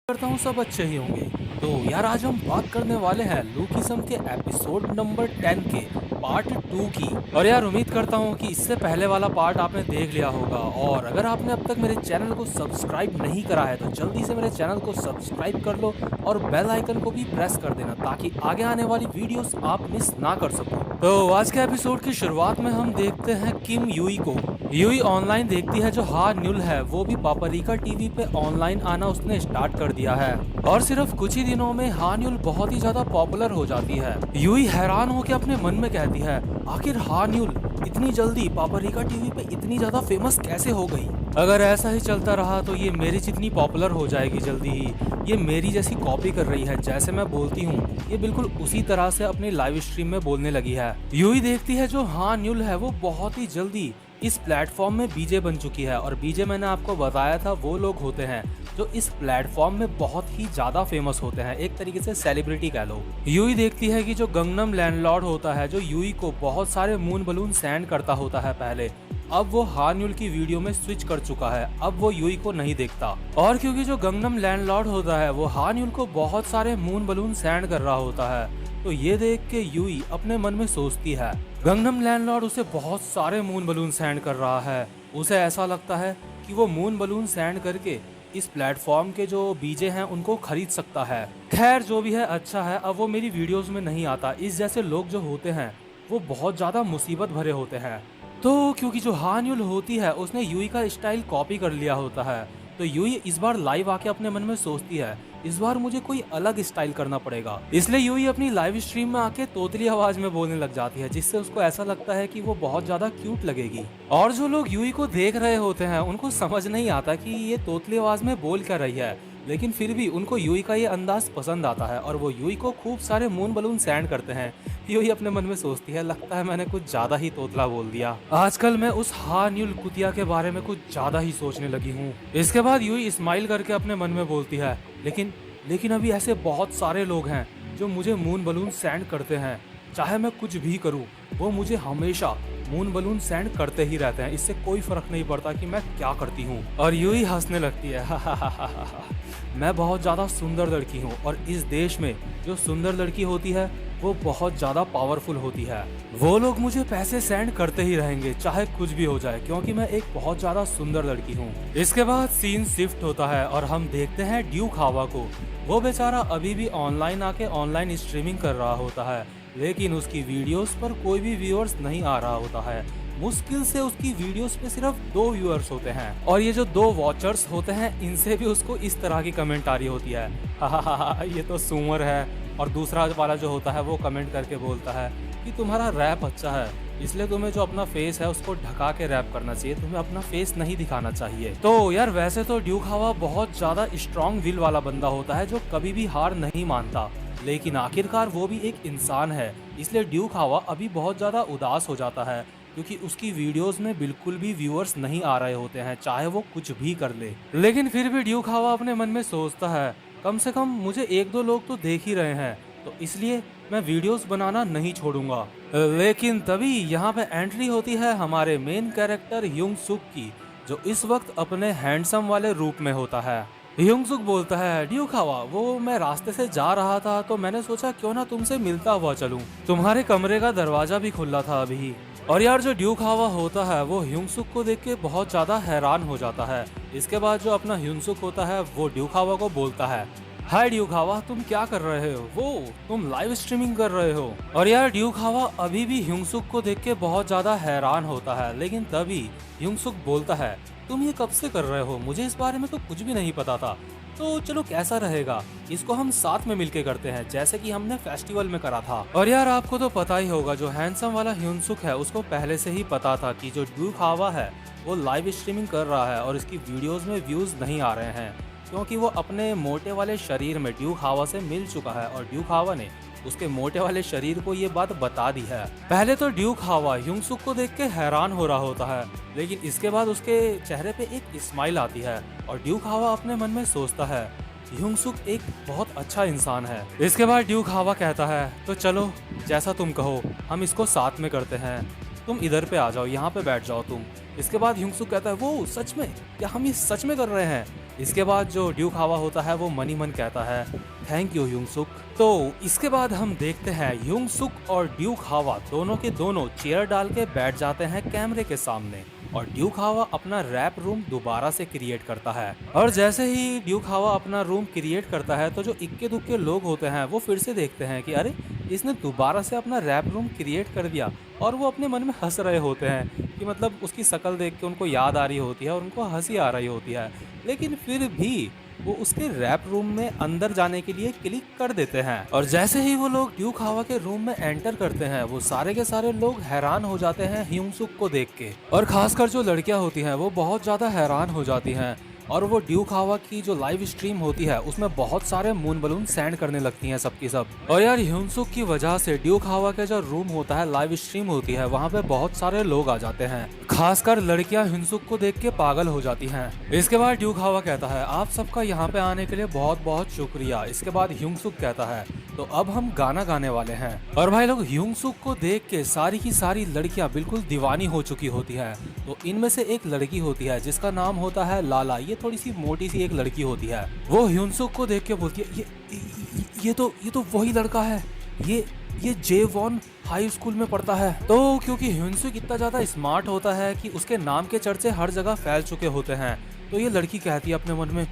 करता हूँ सब अच्छे ही होंगे। तो यार आज हम बात करने वाले हैं लूकिज्म के एपिसोड नंबर 10 के पार्ट 2 की। और यार उम्मीद करता हूँ कि इससे पहले वाला पार्ट आपने देख लिया होगा, और अगर आपने अब तक मेरे चैनल को सब्सक्राइब नहीं करा है तो जल्दी से मेरे चैनल को सब्सक्राइब कर लो और बेल आइकन को भी प्रेस कर देना ताकि आगे आने वाली वीडियोस आप मिस ना कर सको। तो आज के एपिसोड की शुरुआत में हम देखते हैं किम यूई को। यूई ऑनलाइन देखती है जो हा न्यूल है वो भी पापरिका टीवी पे ऑनलाइन आना उसने स्टार्ट कर दिया है, और सिर्फ कुछ ही दिनों में हा न्यूल बहुत ही ज्यादा पॉपुलर हो जाती है। यूई हैरान होकर अपने मन में कहती है आखिर हा न्यूल इतनी जल्दी पापरिका टीवी पे इतनी ज्यादा फेमस कैसे हो गई। अगर ऐसा ही चलता रहा तो ये मेरी जितनी पॉपुलर हो जाएगी जल्दी ही। ये मेरी जैसी कॉपी कर रही है, जैसे मैं बोलती हूँ ये बिल्कुल उसी तरह से अपनी लाइव स्ट्रीम में बोलने लगी है। यूई देखती है जो हा न्यूल है वो बहुत ही जल्दी इस प्लेटफॉर्म में बीजे बन चुकी है, और बीजे मैंने आपको बताया था वो लोग होते हैं जो इस प्लेटफॉर्म में बहुत ही ज्यादा फेमस होते हैं, एक तरीके से सेलिब्रिटी कह लो। यूई देखती है कि जो गंगनम लैंडलॉर्ड होता है जो यूई को बहुत सारे मून बलून सेंड करता होता है पहले, अब वो हा न्यूल की वीडियो में स्विच कर चुका है, अब वो यूई को नहीं देखता। और क्योंकि जो गंगनम लैंडलॉर्ड होता है वो हा न्यूल को बहुत सारे मून बलून सेंड कर रहा होता है, तो ये देख के यूई अपने मन में सोचती है गंगनम लैंडलॉर्ड उसे बहुत सारे मून बलून सेंड कर रहा है। उसे ऐसा लगता है कि वो मून बलून सेंड करके इस प्लेटफॉर्म के जो बीजे हैं उनको खरीद सकता है। खैर जो भी है अच्छा है, अब वो मेरी वीडियोस में नहीं आता। इस जैसे लोग जो होते हैं वो बहुत ज्यादा मुसीबत भरे होते हैं। तो क्योंकि जो हा न्यूल होती है उसने यूई का स्टाइल कॉपी कर लिया होता है, तो यूई इस बार लाइव आके अपने मन में सोचती है इस बार मुझे कोई अलग स्टाइल करना पड़ेगा। इसलिए यूई अपनी लाइव स्ट्रीम में आके तोतली आवाज में बोलने लग जाती है, जिससे उसको ऐसा लगता है कि वो बहुत ज्यादा क्यूट लगेगी। और जो लोग यूई को देख रहे होते हैं उनको समझ नहीं आता कि ये तोतली आवाज में बोल क्या रही है, लेकिन फिर भी उनको यूई का ये अंदाज पसंद आता है और वो यूई को खूब सारे मून बलून सेंड करते हैं। यूई अपने मन में सोचती है लगता है मैंने कुछ ज्यादा ही तोतला बोल दिया, आजकल मैं उस हा न्यूल कुतिया के बारे में कुछ ज्यादा ही सोचने लगी हूँ। इसके बाद यूई स्माइल करके अपने मन में बोलती है लेकिन अभी ऐसे बहुत सारे लोग हैं जो मुझे मून बलून सेंड करते हैं, चाहे मैं कुछ भी करूं वो मुझे हमेशा मून बलून सेंड करते ही रहते हैं, इससे कोई फर्क नहीं पड़ता कि मैं क्या करती हूँ। और यूं ही हंसने लगती है मैं बहुत ज्यादा सुंदर लड़की हूँ, और इस देश में जो सुंदर लड़की होती है वो बहुत ज्यादा पावरफुल होती है। वो लोग मुझे पैसे सेंड करते ही रहेंगे चाहे कुछ भी हो जाए, क्योंकि मैं एक बहुत ज्यादा सुंदर लड़की हूँ। इसके बाद सीन शिफ्ट होता है और हम देखते हैं ड्यूक हावा को। वो बेचारा अभी भी ऑनलाइन आके ऑनलाइन स्ट्रीमिंग कर रहा होता है, लेकिन उसकी वीडियोस पर कोई भी व्यूअर्स नहीं आ रहा होता है। मुश्किल से उसकी वीडियोस पे सिर्फ 2 व्यूअर्स होते हैं, और ये जो 2 वॉचर्स होते हैं इनसे भी उसको इस तरह की कमेंट आ रही होती है ये तो सुअर है। और दूसरा वाला जो होता है वो कमेंट करके बोलता है कि तुम्हारा रैप अच्छा है, इसलिए तुम्हें जो अपना फेस है उसको ढका के रैप करना चाहिए, तुम्हें अपना फेस नहीं दिखाना चाहिए। तो यार वैसे तो ड्यूक हावा बहुत ज्यादा स्ट्रॉन्ग विल वाला बंदा होता है जो कभी भी हार नहीं मानता, लेकिन आखिरकार वो भी एक इंसान है, इसलिए ड्यूक हावा अभी बहुत ज्यादा उदास हो जाता है क्योंकि उसकी वीडियोस में बिल्कुल भी व्यूअर्स नहीं आ रहे होते हैं चाहे वो कुछ भी कर ले। लेकिन फिर भी ड्यूक हावा अपने मन में सोचता है कम से कम मुझे 1-2 लोग तो देख ही रहे हैं, तो इसलिए मैं वीडियोस बनाना नहीं छोड़ूंगा। लेकिन तभी यहाँ पे एंट्री होती है हमारे मेन कैरेक्टर ह्यूंग सुक की, जो इस वक्त अपने हैंडसम वाले रूप में होता है। ह्यूंग सुक बोलता है ड्यूक हावा वो मैं रास्ते से जा रहा था तो मैंने सोचा क्यों ना तुमसे मिलता हुआ चलूं, तुम्हारे कमरे का दरवाजा भी खुला था अभी। और यार जो ड्यूक हावा होता है वो ह्यूंग सुक को देख के बहुत ज्यादा हैरान हो जाता है। इसके बाद जो अपना ह्यूंग सुक होता है वो ड्यूक हावा को बोलता है हाय ड्यूक हावा तुम क्या कर रहे हो, वो तुम लाइव स्ट्रीमिंग कर रहे हो। और यार ड्यूक हावा अभी भी ह्यूंग सुक को देख के बहुत ज्यादा हैरान होता है, लेकिन तभी ह्यूंग सुक बोलता है तुम ये कब से कर रहे हो, मुझे इस बारे में तो कुछ भी नहीं पता था, तो चलो कैसा रहेगा इसको हम साथ में मिलके करते हैं जैसे कि हमने फेस्टिवल में करा था। और यार आपको तो पता ही होगा जो हैंडसम वाला ह्यूंग सुक है उसको पहले से ही पता था कि जो ड्यूक हावा है वो लाइव स्ट्रीमिंग कर रहा है और इसकी वीडियोस में व्यूज नहीं आ रहे हैं, क्योंकि वो अपने मोटे वाले शरीर में ड्यूक हावा से मिल चुका है और ड्यूक हावा ने उसके मोटे वाले शरीर को ये बात बता दी है। पहले तो ड्यूक हावा ह्यूंग सुक को देख के हैरान हो रहा होता है, लेकिन इसके बाद उसके चेहरे पे एक स्माइल आती है और ड्यूक हावा अपने मन में सोचता है ह्यूंग सुक एक बहुत अच्छा इंसान है। इसके बाद ड्यूक हावा कहता है तो चलो जैसा तुम कहो हम इसको साथ में करते हैं, तुम इधर पे आ जाओ, यहाँ पे बैठ जाओ तुम। इसके बाद ह्यूंग सुक कहता है वो सच में, क्या हम ये सच में कर रहे हैं? इसके बाद जो ड्यूक हावा होता है वो मन ही मन कहता है थैंक यू ह्यूंग-सुक। तो इसके बाद हम देखते हैं ह्यूंग-सुक और ड्यूक हावा दोनों के दोनों चेयर डाल के बैठ जाते हैं कैमरे के सामने और ड्यूक हावा अपना रैप रूम दोबारा से क्रिएट करता है। और जैसे ही ड्यूक हावा अपना रूम क्रिएट करता है तो जो इक्के दुक्के लोग होते हैं वो फिर से देखते हैं कि अरे इसने दोबारा से अपना रैप रूम क्रिएट कर दिया और वो अपने मन में हंस रहे होते हैं कि मतलब उसकी शक्ल देख के उनको याद आ रही होती है और उनको हंसी आ रही होती है, लेकिन फिर भी वो उसके रैप रूम में अंदर जाने के लिए क्लिक कर देते हैं। और जैसे ही वो लोग ड्यूक हावा के रूम में एंटर करते हैं वो सारे के सारे लोग हैरान हो जाते हैं ह्यूंग-सुक को देख के, और खासकर जो लड़कियां होती हैं वो बहुत ज्यादा हैरान हो जाती हैं और वो ड्यूक हावा की जो लाइव स्ट्रीम होती है उसमें बहुत सारे मून बलून सेंड करने लगती हैं सबकी सब। और यार ह्यूंग-सुक की वजह से ड्यूक हावा का जो रूम होता है लाइव स्ट्रीम होती है वहाँ पे बहुत सारे लोग आ जाते हैं, खासकर लड़कियां ह्यूंग-सुक को देख के पागल हो जाती हैं। इसके बाद ड्यूक हावा कहता है आप सबका यहाँ पे आने के लिए बहुत बहुत शुक्रिया। इसके बाद ह्यूंग-सुक कहता है तो अब हम गाना गाने वाले हैं। और भाई लोग ह्यूंग-सुक को देख के सारी की सारी लड़कियां बिल्कुल दीवानी हो चुकी होती है। तो इनमें से एक लड़की होती है जिसका नाम होता है लाला, ये थोड़ी सी मोटी सी एक लड़की होती है। वो ह्यूंग-सुक को देख के बोलती है ये तो वही लड़का है, ये जेवॉन हाई स्कूल में पढ़ता है। तो क्योंकि ह्यूंग-सुक इतना ज्यादा स्मार्ट होता है कि उसके नाम के चर्चे हर जगह फैल चुके होते हैं, तो ये लड़की कहती है अपने मन में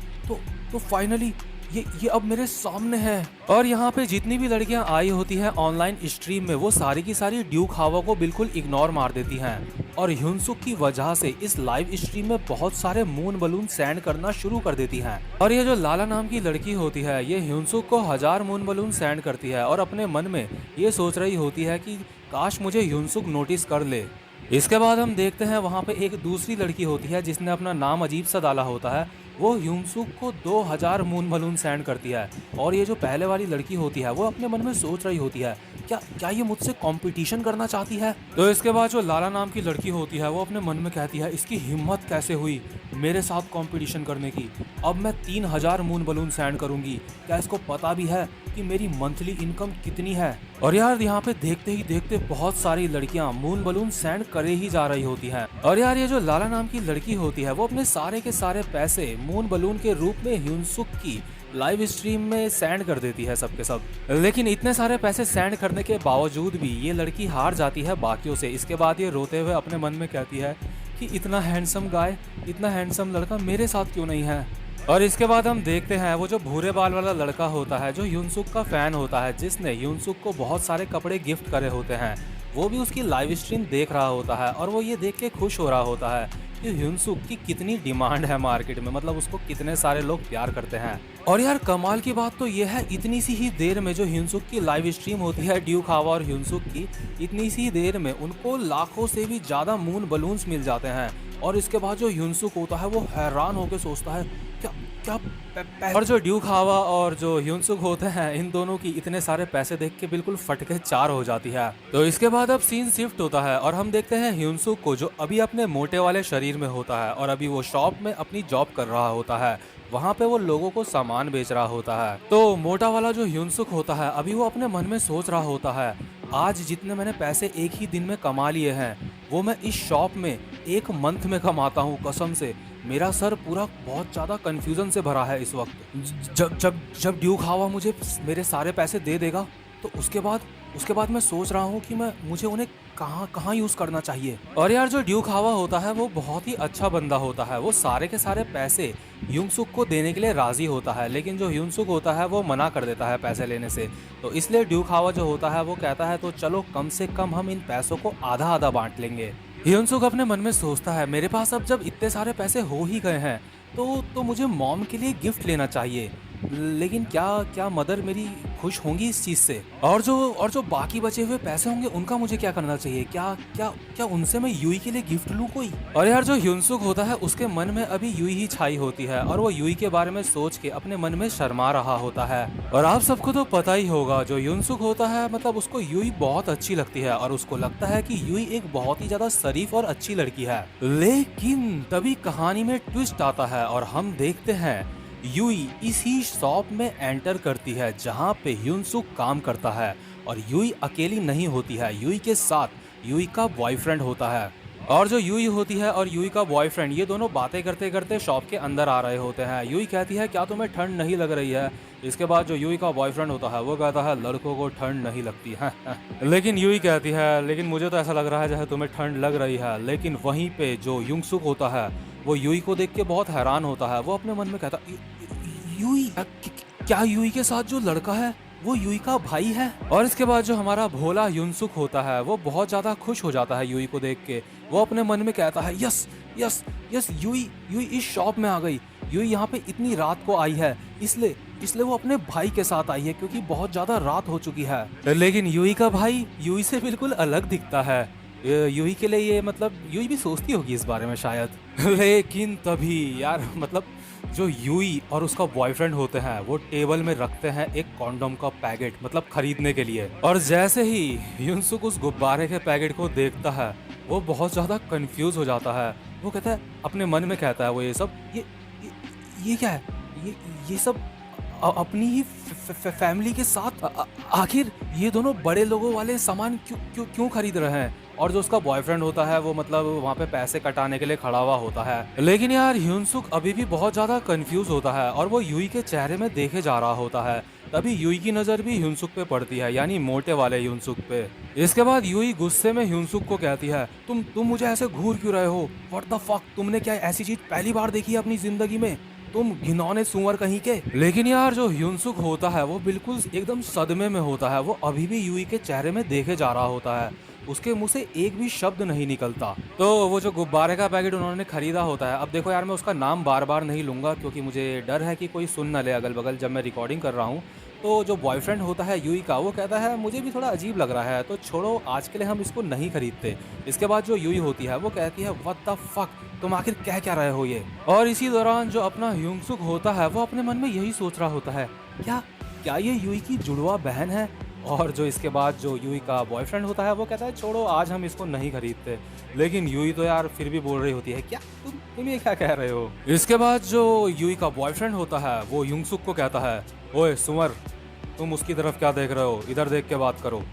तो फाइनली ये अब मेरे सामने है। और यहाँ पे जितनी भी लड़कियां आई होती हैं ऑनलाइन स्ट्रीम में वो सारी की सारी ड्यूक हावा को बिल्कुल इग्नोर मार देती हैं और ह्यूंग-सुक की वजह से इस लाइव स्ट्रीम में बहुत सारे मून बलून सेंड करना शुरू कर देती हैं। और ये जो लाला नाम की लड़की होती है ये ह्यूंग-सुक को 1000 मून बलून सेंड करती है और अपने मन में ये सोच रही होती है कि काश मुझे ह्यूंग-सुक नोटिस कर ले। इसके बाद हम देखते हैं वहाँ पे एक दूसरी लड़की होती है जिसने अपना नाम अजीब सा डाला होता है, वो ह्यूंग-सुक को 2000 मून बलून सेंड करती है। और ये जो पहले वाली लड़की होती है वो अपने मन में सोच रही होती है क्या ये मुझसे कंपटीशन करना चाहती है। तो इसके बाद जो लाला नाम की लड़की होती है वो अपने मन में कहती है इसकी हिम्मत कैसे हुई मेरे साथ कंपटीशन करने की, अब मैं 3000 मून बलून सेंड करूंगी, क्या इसको पता भी है कि मेरी मंथली इनकम कितनी है। और यार यहाँ पे देखते ही देखते बहुत सारी लड़कियां मून बलून सेंड करे ही जा रही होती हैं। और यार ये जो लाला नाम की लड़की होती है वो अपने सारे के सारे पैसे मून बलून के रूप में ह्यूंग-सुक की लाइव स्ट्रीम में सेंड कर देती है सबके सब। लेकिन इतने सारे पैसे सेंड करने के बावजूद भी ये लड़की हार जाती है बाकियों से। इसके बाद ये रोते हुए अपने मन में कहती है कि इतना हैंडसम गाय, इतना हैंडसम लड़का मेरे साथ क्यों नहीं है। और इसके बाद हम देखते हैं वो जो भूरे बाल वाला लड़का होता है जो ह्यूंग-सुक का फैन होता है, जिसने ह्यूंग-सुक को बहुत सारे कपड़े गिफ्ट करे होते हैं, वो भी उसकी लाइव स्ट्रीम देख रहा होता है और वो ये देख के खुश हो रहा होता है कि ह्यूंग-सुक की कितनी डिमांड है मार्केट में, मतलब उसको कितने सारे लोग प्यार करते हैं। और यार कमाल की बात तो ये है इतनी सी ही देर में जो ह्यूंग-सुक की लाइव स्ट्रीम होती है ड्यूक हावा और ह्यूंग-सुक की, इतनी सी देर में उनको लाखों से भी ज्यादा मून बलून्स मिल जाते हैं। और इसके बाद जो ह्यूंग-सुक होता है वो हैरान होकर सोचता है क्या और जो ड्यूक हावा और जो ह्यूंग-सुक होते हैं इन दोनों की इतने सारे पैसे देख के बिल्कुल फटके चार हो जाती है। तो इसके बाद अब सीन शिफ्ट होता है और हम देखते हैं ह्यूंग-सुक को जो अभी अपने मोटे वाले शरीर में होता है और अभी वो शॉप में अपनी जॉब कर रहा होता है, वहाँ पे वो लोगों को सामान बेच रहा होता है। तो मोटा वाला जो ह्यूंग-सुक होता है अभी वो अपने मन में सोच रहा होता है आज जितने मैंने पैसे एक ही दिन में कमा लिए हैं वो मैं इस शॉप में एक मंथ में कमाता हूँ कसम से। मेरा सर पूरा बहुत ज़्यादा कंफ्यूजन से भरा है इस वक्त। जब ड्यूक हावा मुझे मेरे सारे पैसे दे देगा तो उसके बाद मैं सोच रहा हूँ कि मुझे उन्हें कहाँ यूज़ करना चाहिए। और यार जो ड्यूक हावा होता है वो बहुत ही अच्छा बंदा होता है, वो सारे के सारे पैसे ह्यूंग-सुक को देने के लिए राजी होता है, लेकिन जो ह्यूंग-सुक होता है वो मना कर देता है पैसे लेने से। तो इसलिए ड्यूक हावा जो होता है वो कहता है तो चलो कम से कम हम इन पैसों को आधा आधा बांट लेंगे। ह्यूंग-सुक अपने मन में सोचता है मेरे पास अब जब इतने सारे पैसे हो ही गए हैं तो मुझे मॉम के लिए गिफ्ट लेना चाहिए, लेकिन क्या मदर मेरी खुश होंगी इस चीज़ से। और जो बाकी बचे हुए पैसे होंगे उनका मुझे क्या करना चाहिए, क्या उनसे मैं यूई के लिए गिफ्ट लूँ कोई। और यार जो ह्यूंग-सुक होता है उसके मन में अभी यूई ही छाई होती है और वो यूई के बारे में सोच के अपने मन में शर्मा रहा होता है। और आप सबको तो पता ही होगा जो ह्यूंग-सुक होता है मतलब उसको यूई बहुत अच्छी लगती है और उसको लगता है कि यूई एक बहुत ही ज्यादा शरीफ और अच्छी लड़की है। लेकिन तभी कहानी में ट्विस्ट आता है और हम देखते हैं यूई इसी शॉप में एंटर करती है जहां पे ह्यूंग-सुक काम करता है। और यूई अकेली नहीं होती है, यूई के साथ यूई का बॉयफ्रेंड होता है। और जो यूई होती है और यूई का बॉयफ्रेंड ये दोनों बातें करते करते शॉप के अंदर आ रहे होते हैं। यूई कहती है क्या तुम्हें ठंड नहीं लग रही है। इसके बाद जो यूई का बॉयफ्रेंड होता है वो कहता है लड़कों को ठंड नहीं लगती है। लेकिन यूई कहती है लेकिन मुझे तो ऐसा लग रहा है जैसे तुम्हें ठंड लग रही है। लेकिन वहीं पे जो युंगसुक होता है वो यूई को देख के बहुत हैरान होता है। वो अपने मन में कहता यूई क्या यूई के साथ जो लड़का है वो यूई का भाई है। और इसके बाद जो हमारा भोला युनसुक होता है वो बहुत ज्यादा खुश हो जाता है यूई को देख के। वो अपने मन में कहता है यस यस यस यूई यूई इस शॉप में आ गई। यूई यहाँ पे इतनी रात को आई है इसलिए इसलिए वो अपने भाई के साथ आई है क्योंकि बहुत ज्यादा रात हो चुकी है। लेकिन यूई का भाई यूई से बिल्कुल अलग दिखता है। यूई के लिए ये मतलब यूई भी सोचती होगी इस बारे में शायद। लेकिन तभी यार मतलब जो यूई और उसका बॉयफ्रेंड होते हैं वो टेबल में रखते हैं एक कॉन्डोम का पैकेट मतलब खरीदने के लिए। और जैसे ही युनसुक उस गुब्बारे के पैकेट को देखता है वो बहुत ज्यादा कंफ्यूज हो जाता है। वो कहता है अपने मन में कहता है वो ये सब ये क्या है ये सब अपनी ही फैमिली के साथ आखिर ये दोनों बड़े लोगों वाले सामान क्यों क्यों क्यों खरीद रहे हैं। और जो उसका बॉयफ्रेंड होता है वो मतलब वहाँ पे पैसे कटाने के लिए खड़ा हुआ होता है। लेकिन यार ह्यूनसुक अभी भी बहुत ज्यादा कंफ्यूज होता है और वो यूई के चेहरे में देखे जा रहा होता है। तभी यूई की नजर भी ह्यूनसुक पे पड़ती है यानी मोटे वाले ह्यूनसुक पे। इसके बाद यूई गुस्से में ह्यूनसुक को कहती है तुम मुझे ऐसे घूर क्यों रहे हो। व्हाट द फक तुमने क्या ऐसी चीज पहली बार देखी है अपनी जिंदगी में तुम घिनौने सुअर कहीं के। लेकिन यार जो ह्यूनसुक होता है वो बिल्कुल एकदम सदमे में होता है। वो अभी भी यूई के चेहरे में देखे जा रहा होता है। उसके मुंह से एक भी शब्द नहीं निकलता। तो वो जो गुब्बारे का पैकेट उन्होंने खरीदा होता है अब देखो यार मैं उसका नाम बार बार नहीं लूंगा क्योंकि मुझे डर है कि कोई सुन न ले अगल बगल जब मैं रिकॉर्डिंग कर रहा हूँ। तो जो बॉयफ्रेंड होता है यूई का वो कहता है मुझे भी थोड़ा अजीब लग रहा है तो छोड़ो आज के लिए हम इसको नहीं खरीदते। इसके बाद जो यूई होती है वो कहती है व्हाट द फक तुम आखिर कह क्या रहे हो ये। और इसी दौरान जो अपना ह्यूनसुक होता है वो अपने मन में यही सोच रहा होता है क्या क्या ये यूई की जुड़वा बहन है। और जो इसके बाद जो यूई का बॉयफ्रेंड होता है वो कहता है छोड़ो आज हम इसको नहीं खरीदते। लेकिन यूई तो यार फिर भी बोल रही होती है क्या तुम ये क्या कह रहे हो। इसके बाद जो यूई का बॉयफ्रेंड होता है वो युंगसुक को कहता है ओए सुअर तुम उसकी तरफ क्या देख रहे हो इधर देख के बात करो।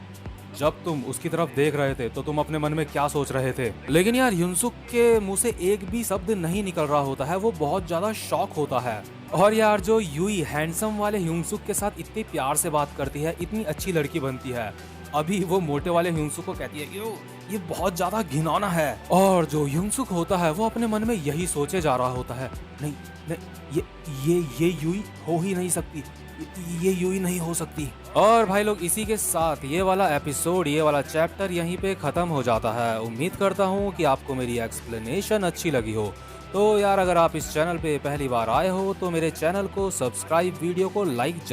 जब तुम उसकी तरफ देख रहे थे तो तुम अपने मन में क्या सोच रहे थे। लेकिन यार युनसुक के मुंह से एक भी शब्द नहीं निकल रहा होता है। वो बहुत ज्यादा शॉक होता है। और यार जो यूई हैंडसम वाले ह्यूनसुक के साथ इतने प्यार से बात करती है इतनी अच्छी लड़की बनती है अभी वो मोटे वाले ह्यूनसुक को कहती है ये बहुत ज्यादा घिनौना है। और जो ह्यूनसुक होता है वो अपने मन में यही सोचे जा रहा होता है नहीं नहीं ये यूई हो ही नहीं सकती ये यूई नहीं हो सकती। और भाई लोग इसी के साथ ये वाला एपिसोड ये वाला चैप्टर यहीं पे खत्म हो जाता है। उम्मीद करता हूँ कि आपको मेरी एक्सप्लेनेशन अच्छी लगी हो। तो यार अगर आप इस चैनल पे पहली बार आए हो तो मेरे चैनल को सब्सक्राइब वीडियो को लाइक